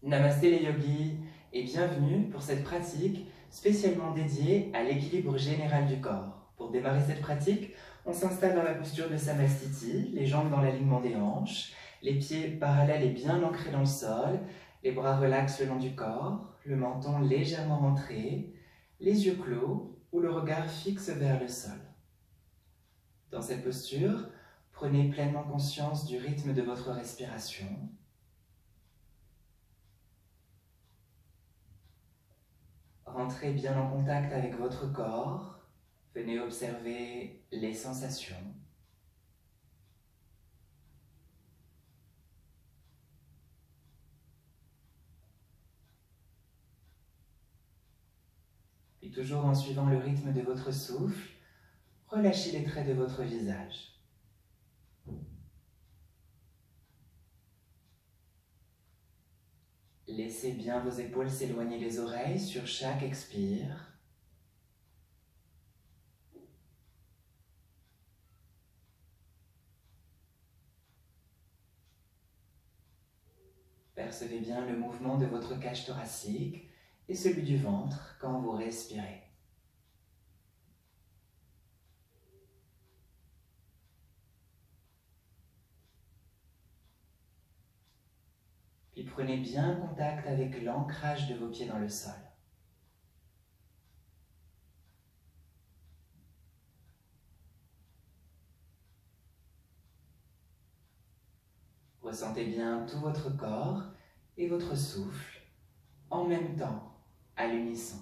Namasté les yogis et bienvenue pour cette pratique spécialement dédiée à l'équilibre général du corps. Pour démarrer cette pratique, on s'installe dans la posture de Samastiti, les jambes dans l'alignement des hanches, les pieds parallèles et bien ancrés dans le sol, les bras relaxent le long du corps, le menton légèrement rentré, les yeux clos ou le regard fixe vers le sol. Dans cette posture, prenez pleinement conscience du rythme de votre respiration. Rentrez bien en contact avec votre corps. Venez observer les sensations. Puis toujours en suivant le rythme de votre souffle, relâchez les traits de votre visage. Laissez bien vos épaules s'éloigner des oreilles sur chaque expire. Percevez bien le mouvement de votre cage thoracique et celui du ventre quand vous respirez. Puis prenez bien contact avec l'ancrage de vos pieds dans le sol. Ressentez bien tout votre corps et votre souffle en même temps, à l'unisson.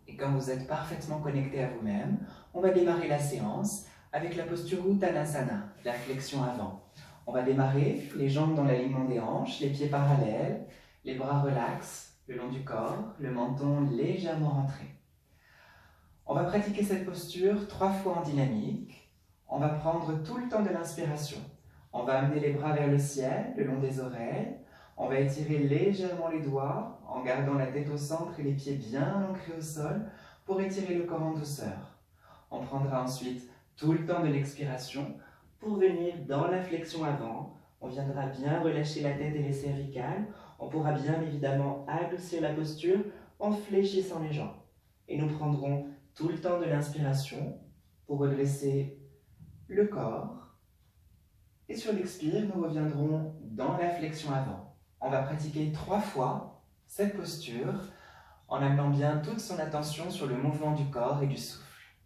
Et quand vous êtes parfaitement connecté à vous-même, on va démarrer la séance avec la posture Uttanasana, la flexion avant. On va démarrer les jambes dans l'alignement des hanches, les pieds parallèles, les bras relax le long du corps, le menton légèrement rentré. On va pratiquer cette posture 3 fois en dynamique. On va prendre tout le temps de l'inspiration. On va amener les bras vers le ciel, le long des oreilles. On va étirer légèrement les doigts en gardant la tête au centre et les pieds bien ancrés au sol pour étirer le corps en douceur. On prendra ensuite tout le temps de l'expiration pour venir dans la flexion avant. On viendra bien relâcher la tête et les cervicales. On pourra bien évidemment adoucir la posture en fléchissant les jambes. Et nous prendrons tout le temps de l'inspiration pour redresser le corps. Et sur l'expire, nous reviendrons dans la flexion avant. On va pratiquer 3 fois cette posture en amenant bien toute son attention sur le mouvement du corps et du souffle.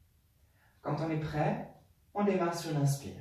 Quand on est prêt, on démarre sur l'inspire.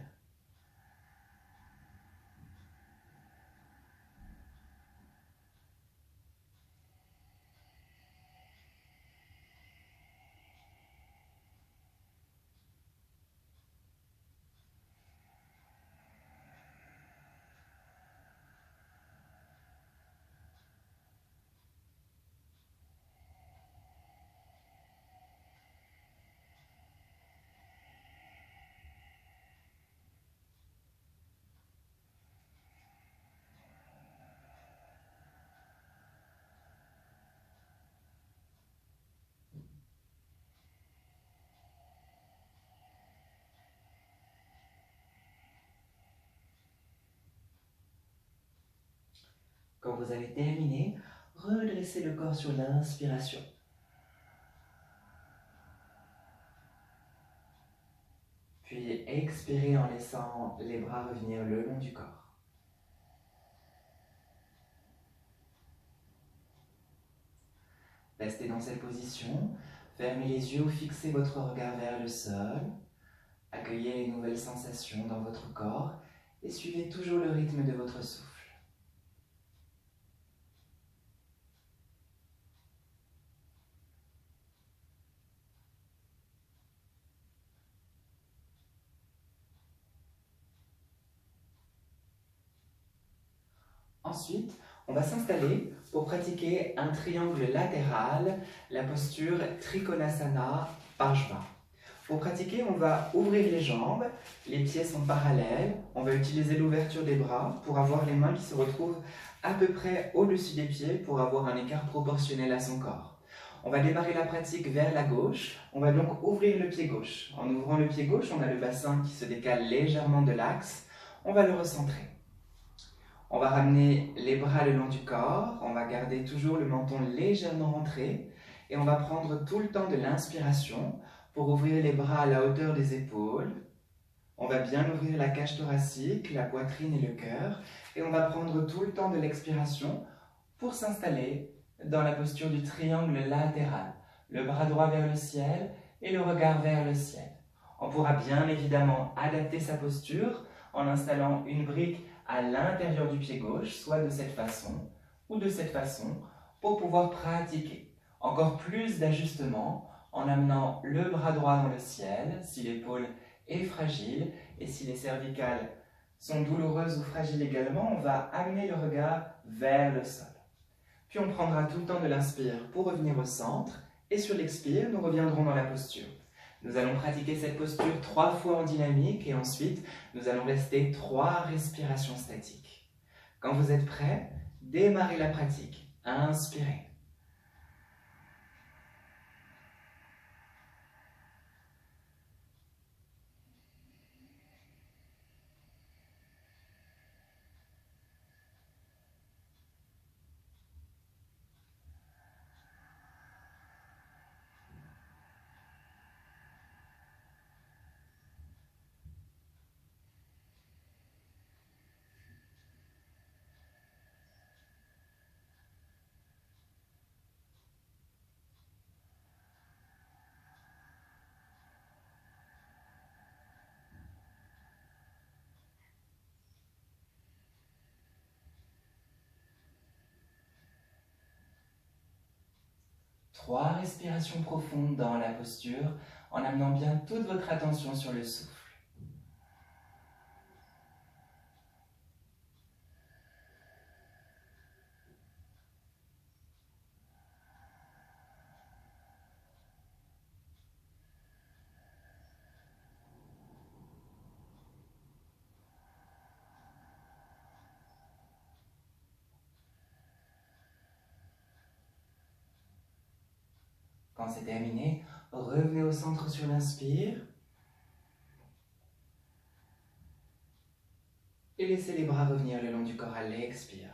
Quand vous avez terminé, redressez le corps sur l'inspiration. Puis expirez en laissant les bras revenir le long du corps. Restez dans cette position, fermez les yeux ou fixez votre regard vers le sol. Accueillez les nouvelles sensations dans votre corps et suivez toujours le rythme de votre souffle. Ensuite, on va s'installer pour pratiquer un triangle latéral, la posture Trikonasana Parshva. Pour pratiquer, on va ouvrir les jambes, les pieds sont parallèles, on va utiliser l'ouverture des bras pour avoir les mains qui se retrouvent à peu près au-dessus des pieds pour avoir un écart proportionnel à son corps. On va démarrer la pratique vers la gauche, on va donc ouvrir le pied gauche. En ouvrant le pied gauche, on a le bassin qui se décale légèrement de l'axe, on va le recentrer. On va ramener les bras le long du corps, on va garder toujours le menton légèrement rentré et on va prendre tout le temps de l'inspiration pour ouvrir les bras à la hauteur des épaules. On va bien ouvrir la cage thoracique, la poitrine et le cœur et on va prendre tout le temps de l'expiration pour s'installer dans la posture du triangle latéral. Le bras droit vers le ciel et le regard vers le ciel. On pourra bien évidemment adapter sa posture en installant une brique à l'intérieur du pied gauche, soit de cette façon ou de cette façon, pour pouvoir pratiquer encore plus d'ajustements en amenant le bras droit dans le ciel si l'épaule est fragile et si les cervicales sont douloureuses ou fragiles également, on va amener le regard vers le sol. Puis on prendra tout le temps de l'inspire pour revenir au centre et sur l'expire, nous reviendrons dans la posture. Nous allons pratiquer cette posture 3 fois en dynamique et ensuite, nous allons rester 3 respirations statiques. Quand vous êtes prêts, démarrez la pratique. Inspirez. Trois respirations profondes dans la posture en amenant bien toute votre attention sur le souffle. Quand c'est terminé, revenez au centre sur l'inspire et laissez les bras revenir le long du corps à l'expire.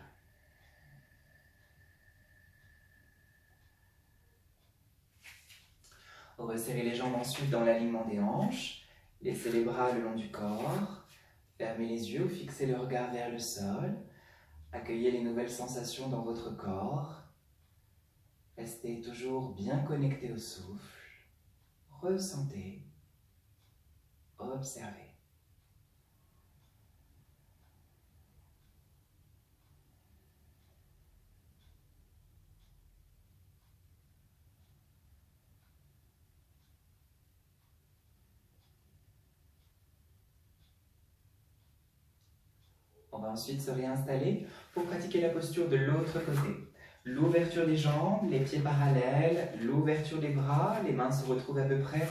Resserrez les jambes ensuite dans l'alignement des hanches, laissez les bras le long du corps, fermez les yeux ou fixez le regard vers le sol, accueillez les nouvelles sensations dans votre corps. Restez toujours bien connecté au souffle, ressentez, observez. On va ensuite se réinstaller pour pratiquer la posture de l'autre côté. L'ouverture des jambes, les pieds parallèles, l'ouverture des bras, les mains se retrouvent à peu près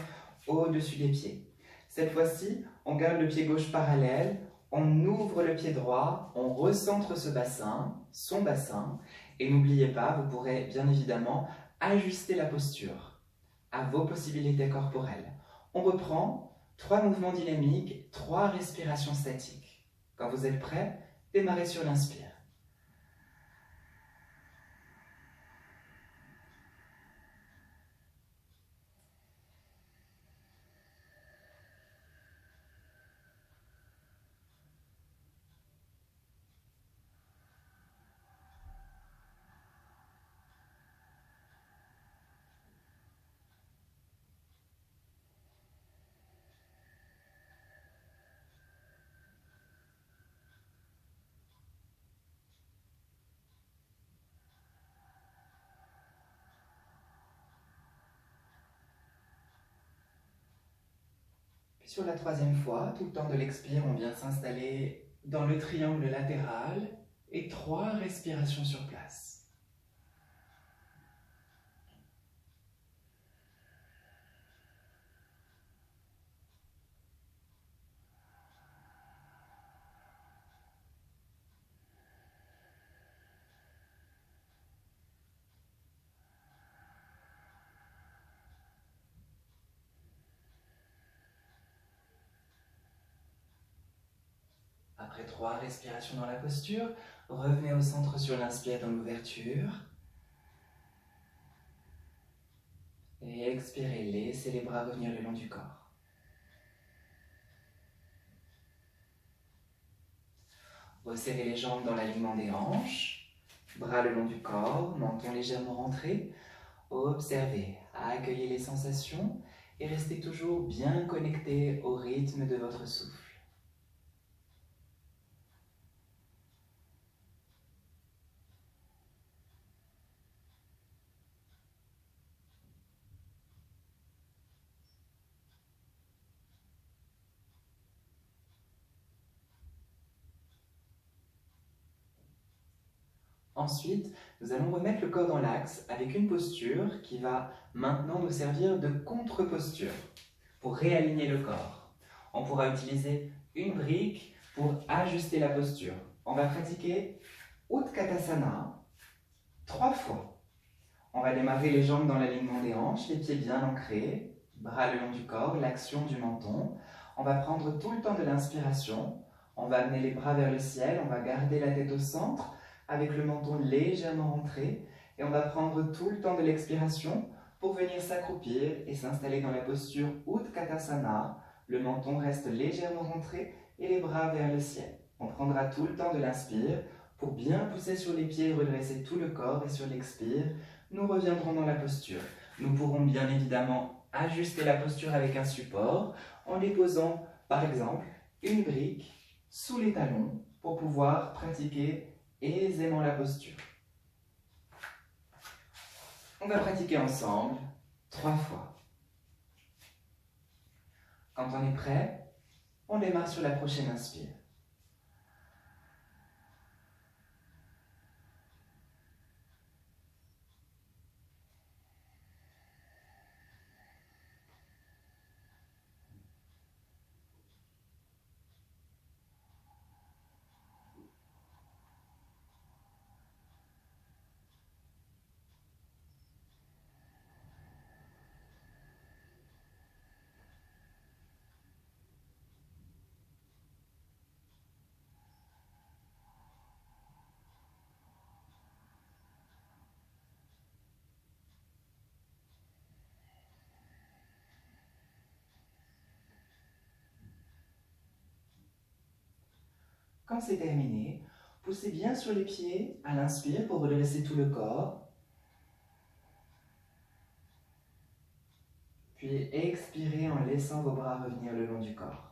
au-dessus des pieds. Cette fois-ci, on garde le pied gauche parallèle, on ouvre le pied droit, on recentre ce bassin, son bassin, et n'oubliez pas, vous pourrez bien évidemment ajuster la posture à vos possibilités corporelles. On reprend 3 mouvements dynamiques, 3 respirations statiques. Quand vous êtes prêts, démarrez sur l'inspire. Sur la 3e fois, tout le temps de l'expire, on vient s'installer dans le triangle latéral et 3 respirations sur place. Après 3 respirations dans la posture, revenez au centre sur l'inspire dans l'ouverture. Et expirez, laissez les bras revenir le long du corps. Resserrez les jambes dans l'alignement des hanches, bras le long du corps, menton légèrement rentré. Observez, accueillez les sensations et restez toujours bien connecté au rythme de votre souffle. Ensuite, nous allons remettre le corps dans l'axe avec une posture qui va maintenant nous servir de contre-posture pour réaligner le corps. On pourra utiliser une brique pour ajuster la posture. On va pratiquer Utkatasana 3 fois. On va démarrer les jambes dans l'alignement des hanches, les pieds bien ancrés, bras le long du corps, l'action du menton. On va prendre tout le temps de l'inspiration. On va amener les bras vers le ciel, on va garder la tête au centre, avec le menton légèrement rentré, et on va prendre tout le temps de l'expiration pour venir s'accroupir et s'installer dans la posture Utkatasana. Le menton reste légèrement rentré et les bras vers le ciel. On prendra tout le temps de l'inspire pour bien pousser sur les pieds et redresser tout le corps, et sur l'expire, nous reviendrons dans la posture. Nous pourrons bien évidemment ajuster la posture avec un support en déposant par exemple une brique sous les talons pour pouvoir pratiquer aisément la posture. On va pratiquer ensemble 3 fois. Quand on est prêt, on démarre sur la prochaine inspire. Quand c'est terminé, poussez bien sur les pieds à l'inspire pour redresser tout le corps. Puis expirez en laissant vos bras revenir le long du corps.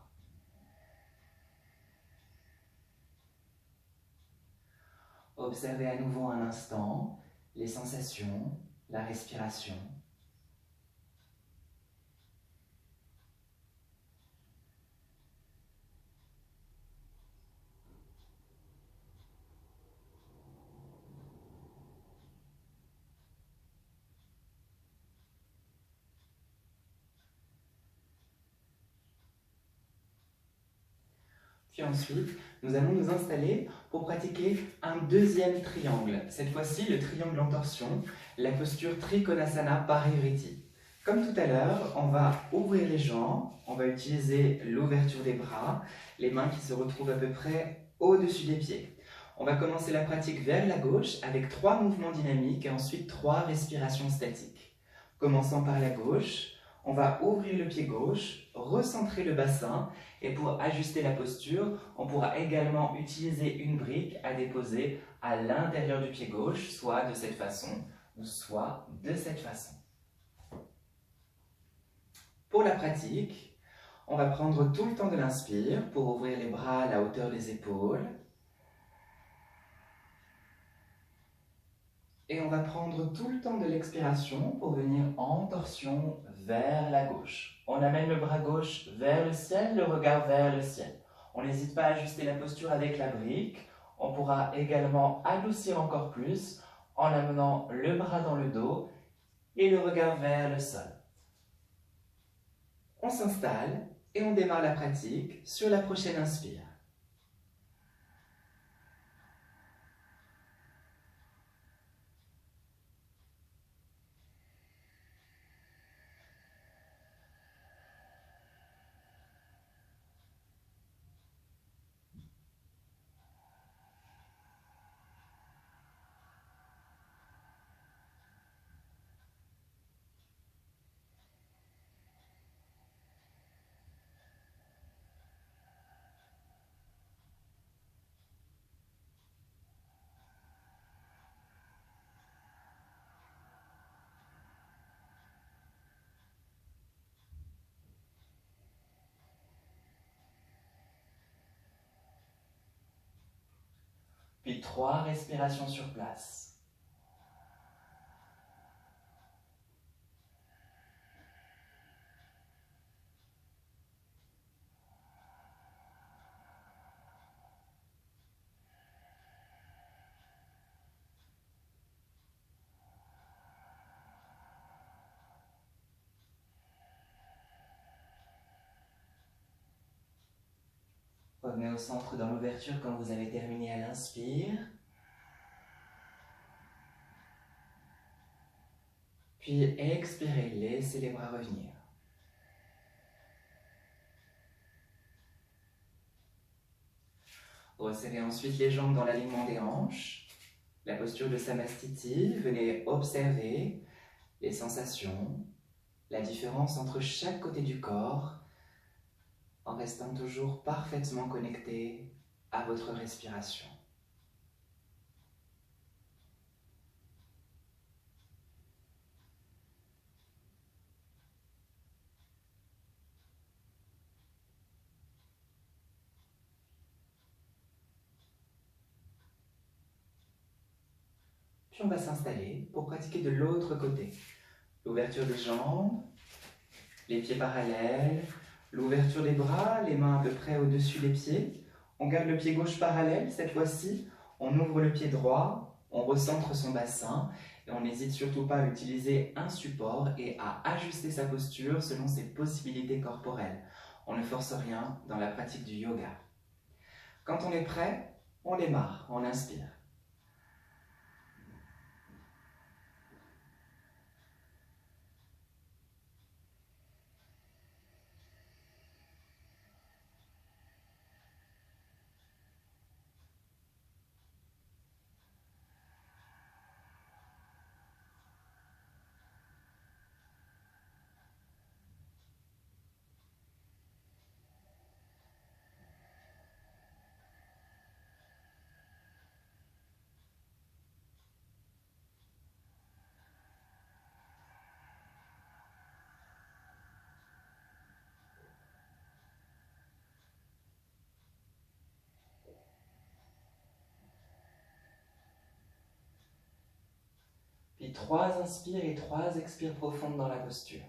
Observez à nouveau un instant les sensations, la respiration. Puis ensuite, nous allons nous installer pour pratiquer un deuxième triangle. Cette fois-ci, le triangle en torsion, la posture Trikonasana Parivriti. Comme tout à l'heure, on va ouvrir les jambes, on va utiliser l'ouverture des bras, les mains qui se retrouvent à peu près au-dessus des pieds. On va commencer la pratique vers la gauche avec 3 mouvements dynamiques et ensuite 3 respirations statiques. Commençons par la gauche, on va ouvrir le pied gauche, recentrer le bassin, et pour ajuster la posture, on pourra également utiliser une brique à déposer à l'intérieur du pied gauche, soit de cette façon ou soit de cette façon. Pour la pratique, on va prendre tout le temps de l'inspire pour ouvrir les bras à la hauteur des épaules. Et on va prendre tout le temps de l'expiration pour venir en torsion vers la gauche. On amène le bras gauche vers le ciel, le regard vers le ciel. On n'hésite pas à ajuster la posture avec la brique. On pourra également adoucir encore plus en amenant le bras dans le dos et le regard vers le sol. On s'installe et on démarre la pratique sur la prochaine inspire. Puis 3 respirations sur place. Revenez au centre dans l'ouverture quand vous avez terminé à l'inspire. Puis expirez, laissez les bras revenir. Resserrez ensuite les jambes dans l'alignement des hanches. La posture de Samastiti, venez observer les sensations, la différence entre chaque côté du corps, en restant toujours parfaitement connecté à votre respiration. Puis on va s'installer pour pratiquer de l'autre côté. L'ouverture des jambes, les pieds parallèles, l'ouverture des bras, les mains à peu près au-dessus des pieds. On garde le pied gauche parallèle, cette fois-ci, on ouvre le pied droit, on recentre son bassin et on n'hésite surtout pas à utiliser un support et à ajuster sa posture selon ses possibilités corporelles. On ne force rien dans la pratique du yoga. Quand on est prêt, on démarre, on inspire. Puis 3 inspires et 3 expires profondes dans la posture.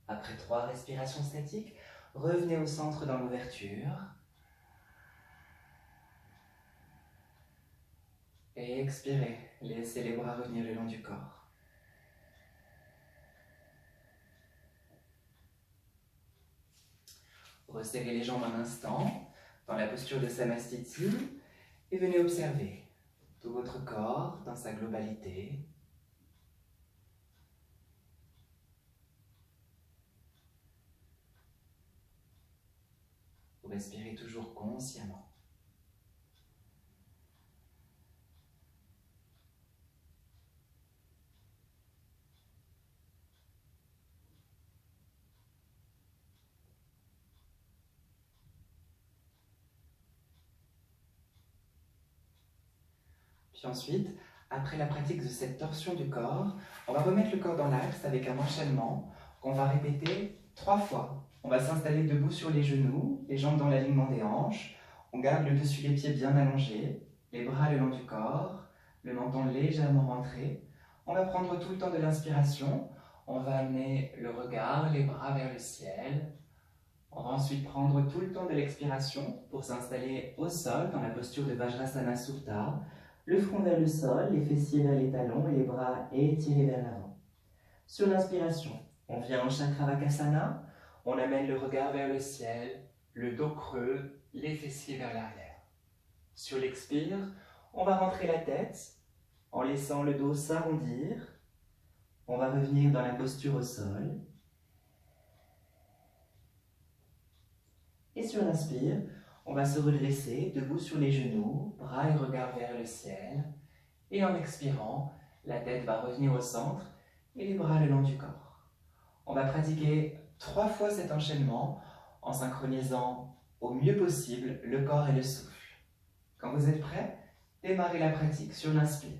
Après 3 respirations statiques, revenez au centre dans l'ouverture. Et expirez, laissez les bras revenir le long du corps. Resserrez les jambes un instant dans la posture de Samastiti et venez observer tout votre corps dans sa globalité. Vous respirez toujours consciemment. Puis ensuite, après la pratique de cette torsion du corps, on va remettre le corps dans l'axe avec un enchaînement qu'on va répéter 3 fois. On va s'installer debout sur les genoux, les jambes dans l'alignement des hanches. On garde le dessus des pieds bien allongé, les bras le long du corps, le menton légèrement rentré. On va prendre tout le temps de l'inspiration. On va amener le regard, les bras vers le ciel. On va ensuite prendre tout le temps de l'expiration pour s'installer au sol dans la posture de Vajrasana Supta. Le front vers le sol, les fessiers vers les talons et les bras étirés vers l'avant. Sur l'inspiration, on vient en Chakravakasana, on amène le regard vers le ciel, le dos creux, les fessiers vers l'arrière. Sur l'expire, on va rentrer la tête en laissant le dos s'arrondir. On va revenir dans la posture au sol. Et sur l'inspire, on va se redresser, debout sur les genoux, bras et regard vers le ciel. Et en expirant, la tête va revenir au centre et les bras le long du corps. On va pratiquer 3 fois cet enchaînement en synchronisant au mieux possible le corps et le souffle. Quand vous êtes prêts, démarrez la pratique sur l'inspire.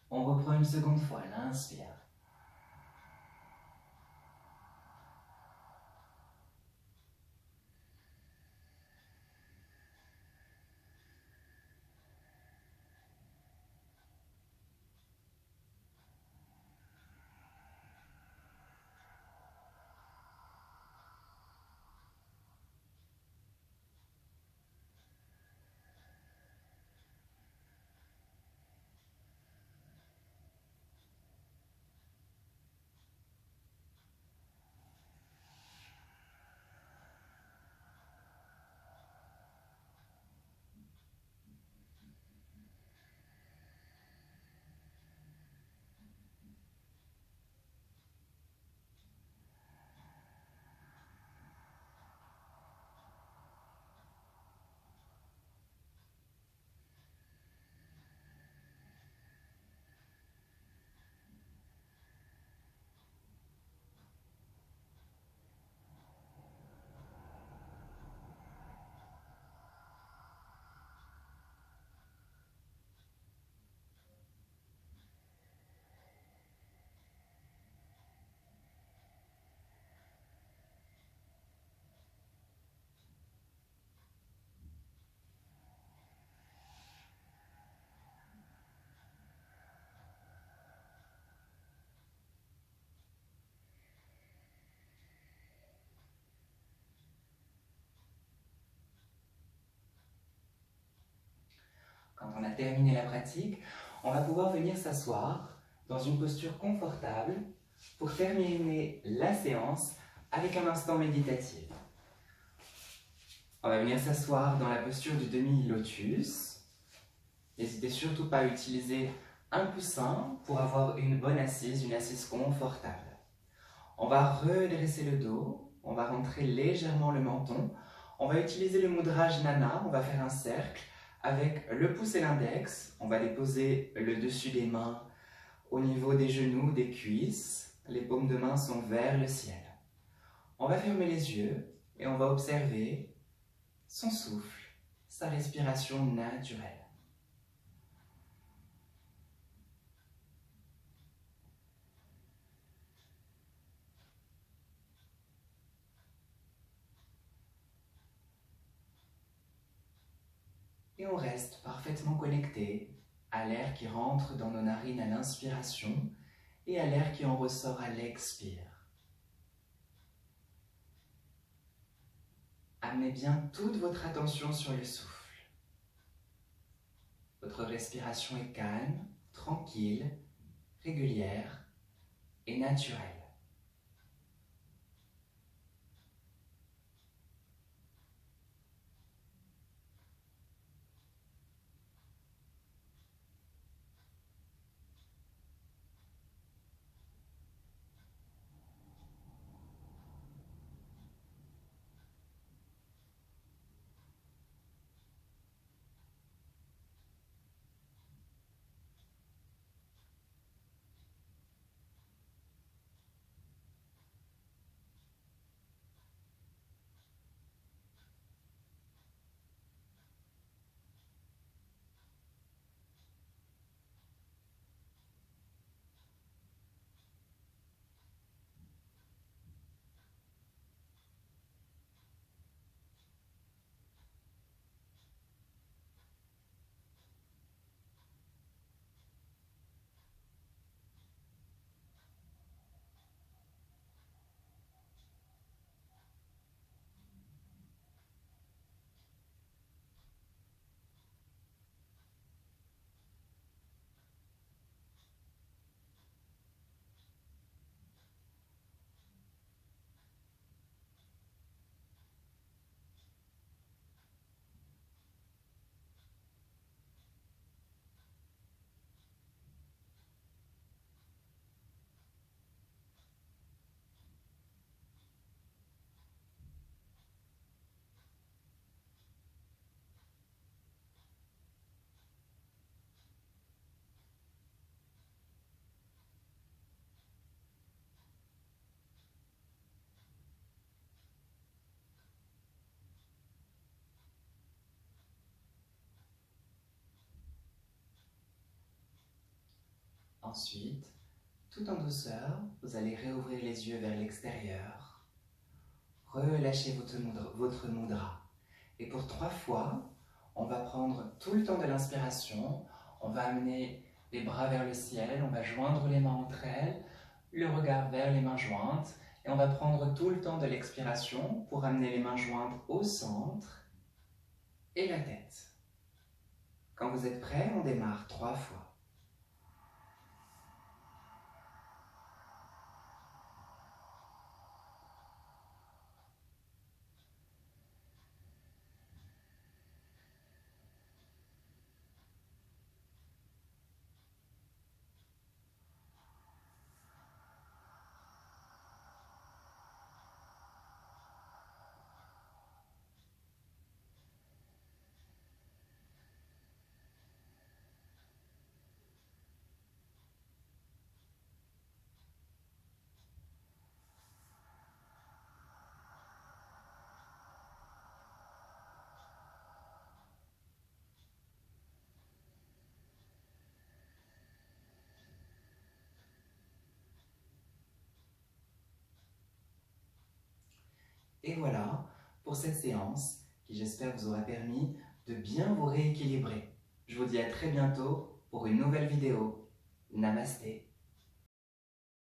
On reprend une seconde fois, l'inspire. Quand on a terminé la pratique, on va pouvoir venir s'asseoir dans une posture confortable pour terminer la séance avec un instant méditatif. On va venir s'asseoir dans la posture du demi-lotus. N'hésitez surtout pas à utiliser un coussin pour avoir une bonne assise, une assise confortable. On va redresser le dos, on va rentrer légèrement le menton. On va utiliser le mudra Jnana, on va faire un cercle avec le pouce et l'index. On va déposer le dessus des mains au niveau des genoux, des cuisses. Les paumes de main sont vers le ciel. On va fermer les yeux et on va observer son souffle, sa respiration naturelle. Et on reste parfaitement connecté à l'air qui rentre dans nos narines à l'inspiration et à l'air qui en ressort à l'expire. Amenez bien toute votre attention sur le souffle. Votre respiration est calme, tranquille, régulière et naturelle. Ensuite, tout en douceur, vous allez réouvrir les yeux vers l'extérieur. Relâchez votre mudra. Et pour 3 fois, on va prendre tout le temps de l'inspiration. On va amener les bras vers le ciel, on va joindre les mains entre elles, le regard vers les mains jointes. Et on va prendre tout le temps de l'expiration pour amener les mains jointes au centre et la tête. Quand vous êtes prêts, on démarre 3 fois. Et voilà pour cette séance qui, j'espère, vous aura permis de bien vous rééquilibrer. Je vous dis à très bientôt pour une nouvelle vidéo. Namasté.